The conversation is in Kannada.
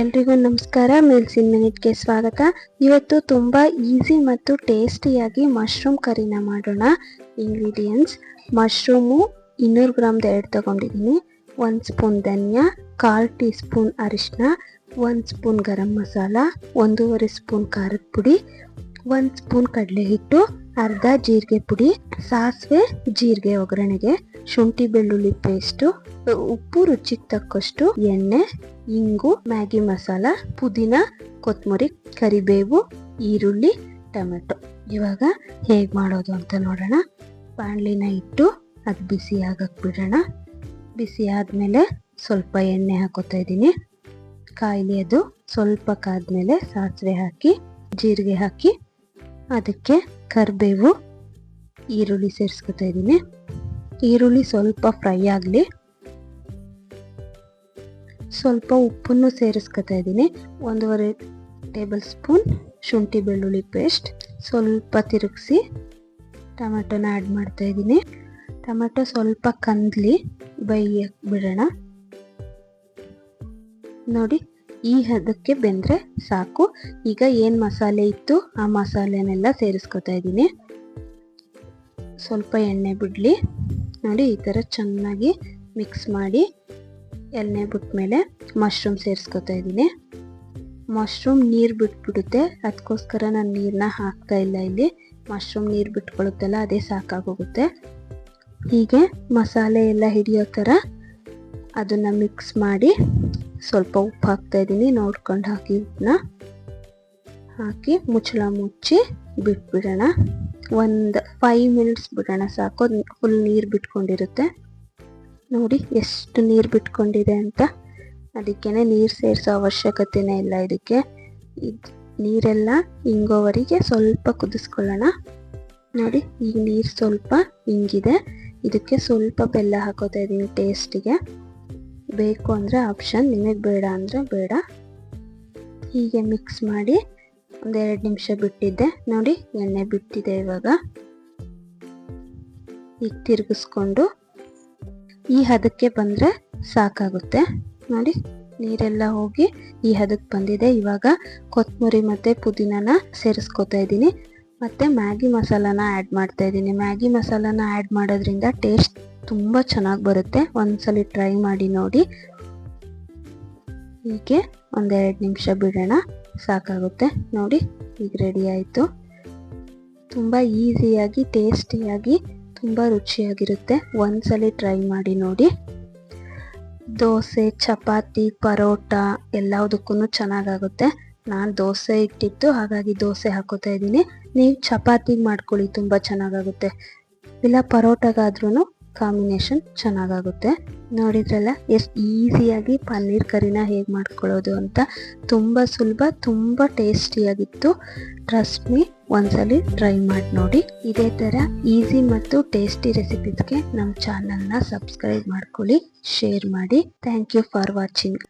ಎಲ್ರಿಗೂ ನಮಸ್ಕಾರ. ಮೀಲ್ಸ್ ಇನ್ ಮಿನಿಟ್ಗೆ ಸ್ವಾಗತ. ಇವತ್ತು ತುಂಬ ಈಸಿ ಮತ್ತು ಟೇಸ್ಟಿಯಾಗಿ ಮಶ್ರೂಮ್ ಕರಿನ ಮಾಡೋಣ. ಇಂಗ್ರೀಡಿಯೆಂಟ್ಸ್: ಮಶ್ರೂಮು 200 ಗ್ರಾಮ್ದು 2 ತೊಗೊಂಡಿದ್ದೀನಿ, 1 ಸ್ಪೂನ್ ಧನಿಯಾ, 1/4 ಟೀ ಸ್ಪೂನ್ ಅರಿಶಿನ, 1 ಸ್ಪೂನ್ ಗರಂ ಮಸಾಲ, 1.5 ಸ್ಪೂನ್ ಖಾರದ ಪುಡಿ, 1 ಸ್ಪೂನ್ ಕಡಲೆ ಹಿಟ್ಟು, ಅರ್ಧ ಜೀರಿಗೆ ಪುಡಿ, ಸಾಸಿವೆ ಜೀರಿಗೆ ಒಗ್ಗರಣೆಗೆ, ಶುಂಠಿ ಬೆಳ್ಳುಳ್ಳಿ ಪೇಸ್ಟು, ಉಪ್ಪು ರುಚಿಗೆ ತಕ್ಕಷ್ಟು, ಎಣ್ಣೆ, ಇಂಗು, ಮ್ಯಾಗಿ ಮಸಾಲ, ಪುದೀನ, ಕೊತ್ತಂಬರಿ, ಕರಿಬೇವು, ಈರುಳ್ಳಿ, ಟೊಮೆಟೊ. ಇವಾಗ ಹೇಗೆ ಮಾಡೋದು ಅಂತ ನೋಡೋಣ. ಬಾಣಲಿನ ಇಟ್ಟು ಅದು ಬಿಸಿ ಆಗಕ್ಕೆ ಬಿಡೋಣ. ಬಿಸಿ ಆದಮೇಲೆ ಸ್ವಲ್ಪ ಎಣ್ಣೆ ಹಾಕೋತಾ ಇದ್ದೀನಿ. ಕಾಯಿಲೆ ಅದು ಸ್ವಲ್ಪ ಕಾದ್ಮೇಲೆ ಸಾಸಿವೆ ಹಾಕಿ, ಜೀರಿಗೆ ಹಾಕಿ, ಅದಕ್ಕೆ ಕರಿಬೇವು, ಈರುಳ್ಳಿ ಸೇರಿಸ್ಕೊತಾ ಇದ್ದೀನಿ. ಈರುಳ್ಳಿ ಸ್ವಲ್ಪ ಫ್ರೈ ಆಗಲಿ. ಸ್ವಲ್ಪ ಉಪ್ಪನ್ನು ಸೇರಿಸ್ಕೊತಾ ಇದ್ದೀನಿ. 1.5 ಟೇಬಲ್ ಸ್ಪೂನ್ ಶುಂಠಿ ಬೆಳ್ಳುಳ್ಳಿ ಪೇಸ್ಟ್. ಸ್ವಲ್ಪ ತಿರುಗಿಸಿ ಟೊಮೆಟೊನ ಆ್ಯಡ್ ಮಾಡ್ತಾ ಇದ್ದೀನಿ. ಟೊಮೆಟೊ ಸ್ವಲ್ಪ ಕಂದ್ಲಿ ಬೇಯಕ್ಕೆ ಬಿಡೋಣ. ನೋಡಿ, ಈ ಹದಕ್ಕೆ ಬೆಂದರೆ ಸಾಕು. ಈಗ ಏನು ಮಸಾಲೆ ಇತ್ತು ಆ ಮಸಾಲೆನೆಲ್ಲ ಸೇರಿಸ್ಕೊತಾ ಇದ್ದೀನಿ. ಸ್ವಲ್ಪ ಎಣ್ಣೆ ಬಿಡಲಿ. ನೋಡಿ, ಈ ಥರ ಚೆನ್ನಾಗಿ ಮಿಕ್ಸ್ ಮಾಡಿ ಎಣ್ಣೆ ಬಿಟ್ಮೇಲೆ ಮಶ್ರೂಮ್ ಸೇರಿಸ್ಕೊತಾ ಇದ್ದೀನಿ. ಮಶ್ರೂಮ್ ನೀರು ಬಿಟ್ಬಿಡುತ್ತೆ, ಅದಕ್ಕೋಸ್ಕರ ನಾನು ನೀರನ್ನ ಹಾಕ್ತಾ ಇಲ್ಲ ಇಲ್ಲಿ. ಮಶ್ರೂಮ್ ನೀರು ಬಿಟ್ಕೊಳ್ಳುತ್ತಲ್ಲ, ಅದೇ ಸಾಕಾಗೋಗುತ್ತೆ. ಹೀಗೆ ಮಸಾಲೆ ಎಲ್ಲ ಹಿಡಿಯೋ ಥರ ಅದನ್ನು ಮಿಕ್ಸ್ ಮಾಡಿ ಸ್ವಲ್ಪ ಉಪ್ಪು ಹಾಕ್ತಾ ಇದ್ದೀನಿ. ನೋಡ್ಕೊಂಡು ಹಾಕಿ, ಉಪ್ಪನ್ನ ಹಾಕಿ ಮುಚ್ಚಳ ಮುಚ್ಚಿ ಬಿಟ್ಬಿಡೋಣ. ಒಂದು 5 ಮಿನಿಟ್ಸ್ ಬಿಡೋಣ ಸಾಕು. ಫುಲ್ ನೀರು ಬಿಟ್ಕೊಂಡಿರುತ್ತೆ. ನೋಡಿ ಎಷ್ಟು ನೀರು ಬಿಟ್ಕೊಂಡಿದೆ ಅಂತ. ಅದಕ್ಕೇ ನೀರು ಸೇರಿಸೋ ಅವಶ್ಯಕತೆನೇ ಇಲ್ಲ ಇದಕ್ಕೆ. ನೀರೆಲ್ಲ ಇಂಗೋವರೆಗೆ ಸ್ವಲ್ಪ ಕುದಿಸ್ಕೊಳ್ಳೋಣ. ನೋಡಿ, ಈಗ ನೀರು ಸ್ವಲ್ಪ ಇಂಗಿದೆ. ಇದಕ್ಕೆ ಸ್ವಲ್ಪ ಬೆಲ್ಲ ಹಾಕೋತಾ ಇದ್ದೀನಿ ಟೇಸ್ಟಿಗೆ. ಬೇಕು ಅಂದರೆ ಆಪ್ಷನ್, ನಿಮಗೆ ಬೇಡ ಅಂದರೆ ಬೇಡ. ಹೀಗೆ ಮಿಕ್ಸ್ ಮಾಡಿ 1-2 ನಿಮಿಷ ಬಿಟ್ಟಿದ್ದೆ. ನೋಡಿ, ಎಣ್ಣೆ ಬಿಟ್ಟಿದೆ. ಇವಾಗ ಈಗ ತಿರುಗಿಸ್ಕೊಂಡು ಈ ಹದಕ್ಕೆ ಬಂದರೆ ಸಾಕಾಗುತ್ತೆ. ನೋಡಿ, ನೀರೆಲ್ಲ ಹೋಗಿ ಈ ಹದಕ್ಕೆ ಬಂದಿದೆ. ಇವಾಗ ಕೊತ್ತಂಬರಿ ಮತ್ತು ಪುದೀನನ ಸೇರಿಸ್ಕೊತಾ ಇದ್ದೀನಿ. ಮತ್ತು ಮ್ಯಾಗಿ ಮಸಾಲಾನ ಆ್ಯಡ್ ಮಾಡ್ತಾ ಇದ್ದೀನಿ. ಮ್ಯಾಗಿ ಮಸಾಲಾನ ಆ್ಯಡ್ ಮಾಡೋದ್ರಿಂದ ಟೇಸ್ಟ್ ತುಂಬ ಚೆನ್ನಾಗಿ ಬರುತ್ತೆ. ಒಂದ್ಸಲಿ ಟ್ರೈ ಮಾಡಿ ನೋಡಿ. ಹೀಗೆ 1-2 ನಿಮಿಷ ಬಿಡೋಣ, ಸಾಕಾಗುತ್ತೆ. ನೋಡಿ, ಈಗ ರೆಡಿ ಆಯಿತು. ತುಂಬ ಈಸಿಯಾಗಿ, ಟೇಸ್ಟಿಯಾಗಿ, ತುಂಬ ರುಚಿಯಾಗಿರುತ್ತೆ. ಒಂದ್ಸಲಿ ಟ್ರೈ ಮಾಡಿ ನೋಡಿ. ದೋಸೆ, ಚಪಾತಿ, ಪರೋಟ ಎಲ್ಲದಕ್ಕೂ ಚೆನ್ನಾಗಾಗುತ್ತೆ. ನಾನು ದೋಸೆ ಇಟ್ಟಿತ್ತು, ಹಾಗಾಗಿ ದೋಸೆ ಹಾಕೋತಾ ಇದ್ದೀನಿ. ನೀವು ಚಪಾತಿ ಮಾಡ್ಕೊಳ್ಳಿ, ತುಂಬ ಚೆನ್ನಾಗಾಗುತ್ತೆ. ಇಲ್ಲ ಪರೋಟಗಾದ್ರೂ ಕಾಂಬಿನೇಷನ್ ಚೆನ್ನಾಗಾಗುತ್ತೆ. ನೋಡಿದ್ರಲ್ಲ ಎಷ್ಟು ಈಸಿಯಾಗಿ ಪನ್ನೀರ್ ಕರಿನ ಹೇಗೆ ಮಾಡ್ಕೊಳ್ಳೋದು ಅಂತ. ತುಂಬ ಸುಲಭ, ತುಂಬ ಟೇಸ್ಟಿಯಾಗಿತ್ತು. ಟ್ರಸ್ಟ್ ಮೀ, ಒಂದ್ಸಲಿ ಟ್ರೈ ಮಾಡಿ ನೋಡಿ. ಇದೇ ಥರ ಈಸಿ ಮತ್ತು ಟೇಸ್ಟಿ ರೆಸಿಪೀಸ್ಗೆ ನಮ್ಮ ಚಾನಲ್ನ ಸಬ್ಸ್ಕ್ರೈಬ್ ಮಾಡ್ಕೊಳ್ಳಿ, ಶೇರ್ ಮಾಡಿ. Thank you for watching.